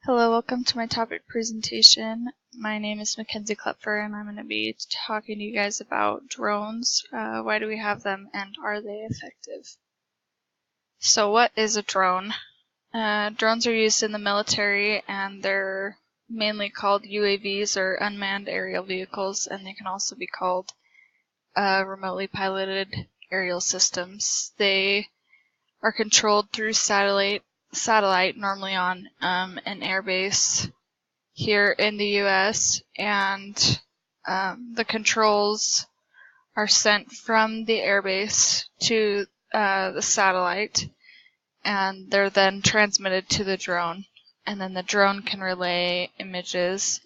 Hello, welcome to my topic presentation. My name is Mackenzie Klepfer and I'm going to be talking to you guys about drones. Why do we have them and are they effective? So what is a drone? Drones are used in the military and they're mainly called UAVs or unmanned aerial vehicles, and they can also be called remotely piloted aerial systems. They are controlled through satellite, normally on an airbase here in the US, and the controls are sent from the airbase to the satellite, and they're then transmitted to the drone, and then the drone can relay images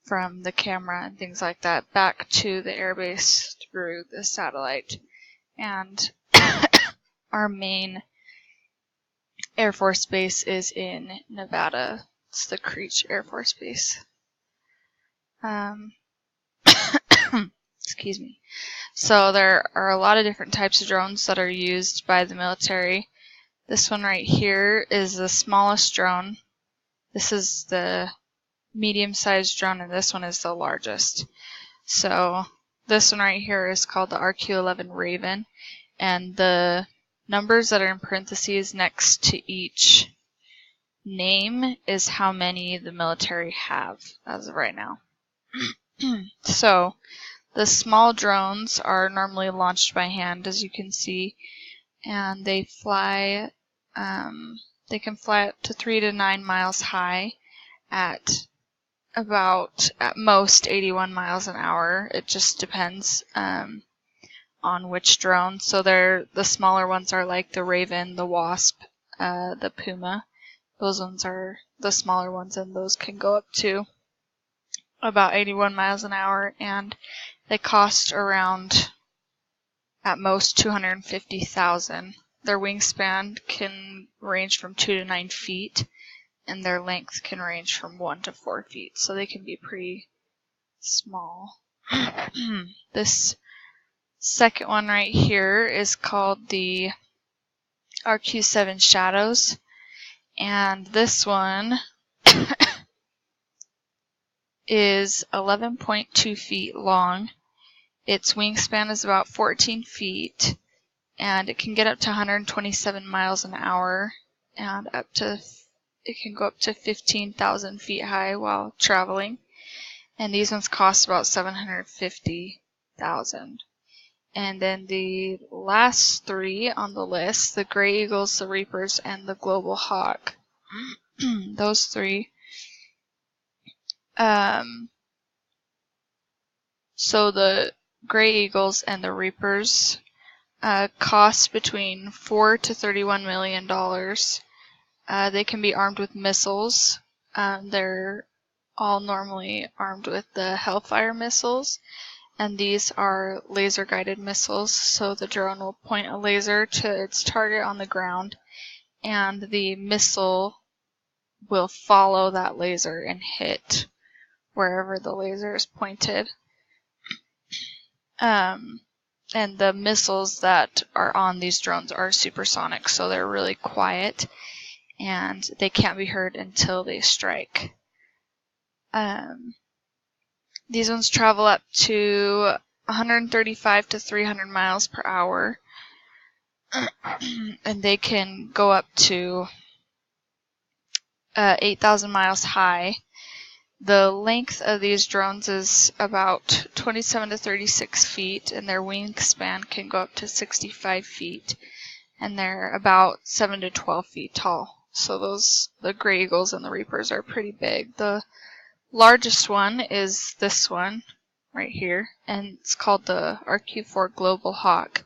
from the camera and things like that back to the airbase through the satellite. And our main Air Force Base is in Nevada. It's the Creech Air Force Base. Excuse me. So there are a lot of different types of drones that are used by the military. This one right here is the smallest drone. This is the medium-sized drone, and this one is the largest. So this one right here is called the RQ-11 Raven, and the numbers that are in parentheses next to each name is how many the military have as of right now. So the small drones are normally launched by hand, as you can see, and they fly. They can fly up to 3 to 9 miles high at about, at most, 81 miles an hour. It just depends on which drone. So the smaller ones are like the Raven, the Wasp, the Puma. Those ones are the smaller ones, and those can go up to about 81 miles an hour, and they cost around, at most, $250,000. Their wingspan can range from 2 to 9 feet, and their length can range from 1 to 4 feet, so they can be pretty small. This second one right here is called the RQ-7 Shadows, and this one is 11.2 feet long. Its wingspan is about 14 feet, and it can get up to 127 miles an hour, and it can go up to 15,000 feet high while traveling. And these ones cost about $750,000. And then the last three on the list, the Gray Eagles, the Reapers, and the Global Hawk. Those three. So the Gray Eagles and the Reapers cost between $4 to $31 million. They can be armed with missiles. They're all normally armed with the Hellfire missiles, and these are laser-guided missiles, so the drone will point a laser to its target on the ground, and the missile will follow that laser and hit wherever the laser is pointed. And the missiles that are on these drones are supersonic, so they're really quiet, and they can't be heard until they strike. These ones travel up to 135 to 300 miles per hour, and they can go up to 8,000 miles high. The length of these drones is about 27 to 36 feet, and their wingspan can go up to 65 feet, and they're about 7 to 12 feet tall. So the Gray Eagles and the Reapers are pretty big. The largest one is this one right here, and it's called the RQ-4 Global Hawk.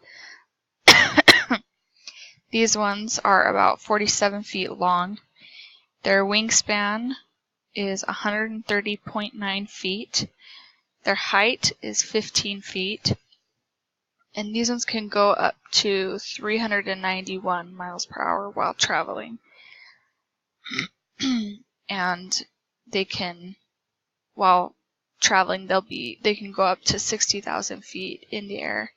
These ones are about 47 feet long. Their wingspan is 130.9 feet. Their height is 15 feet. And these ones can go up to 391 miles per hour while traveling. And they can, while traveling, they can go up to 60,000 feet in the air.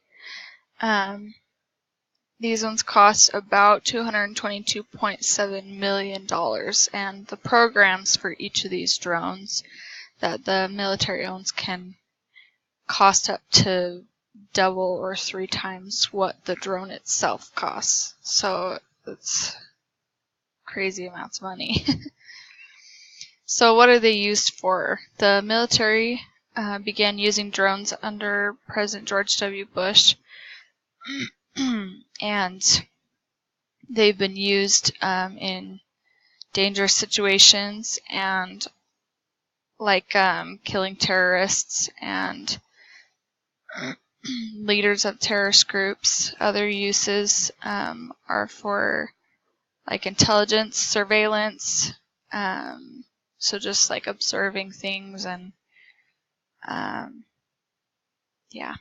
These ones cost about $222.7 million, and the programs for each of these drones that the military owns can cost up to double or 3 times what the drone itself costs. So it's crazy amounts of money. So what are they used for? The military began using drones under President George W. Bush, and they've been used in dangerous situations and like killing terrorists and leaders of terrorist groups. Other uses are for like intelligence, surveillance, so just like observing things and yeah.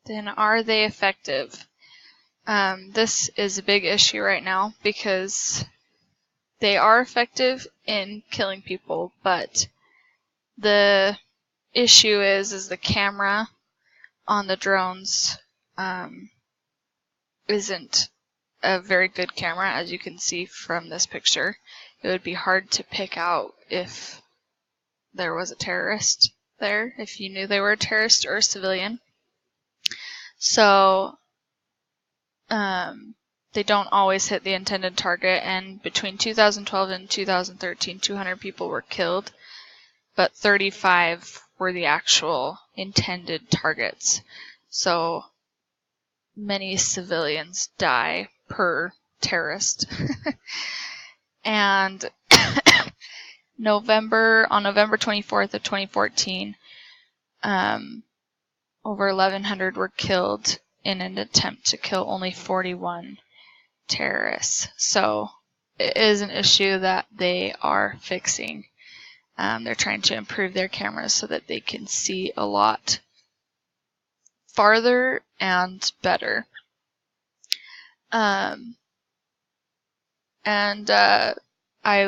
Then are they effective? This is a big issue right now because they are effective in killing people, but the issue is the camera on the drones isn't a very good camera, as you can see from this picture. It would be hard to pick out if there was a terrorist there, if you knew they were a terrorist or a civilian. So they don't always hit the intended target, and between 2012 and 2013, 200 people were killed, but 35 were the actual intended targets. So many civilians die per terrorist. And on November 24th of 2014, over 1,100 were killed in an attempt to kill only 41 terrorists. So it is an issue that they are fixing. They're trying to improve their cameras so that they can see a lot farther and better. I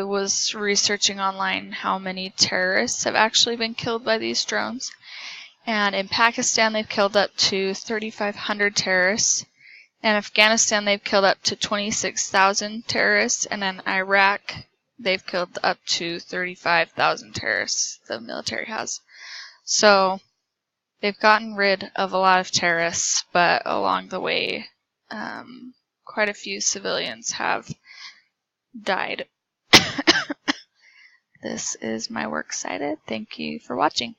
was researching online how many terrorists have actually been killed by these drones. And in Pakistan, they've killed up to 3,500 terrorists. In Afghanistan, they've killed up to 26,000 terrorists. And in Iraq, they've killed up to 35,000 terrorists, the military has. So they've gotten rid of a lot of terrorists, but along the way, quite a few civilians have died. This is my works cited. Thank you for watching.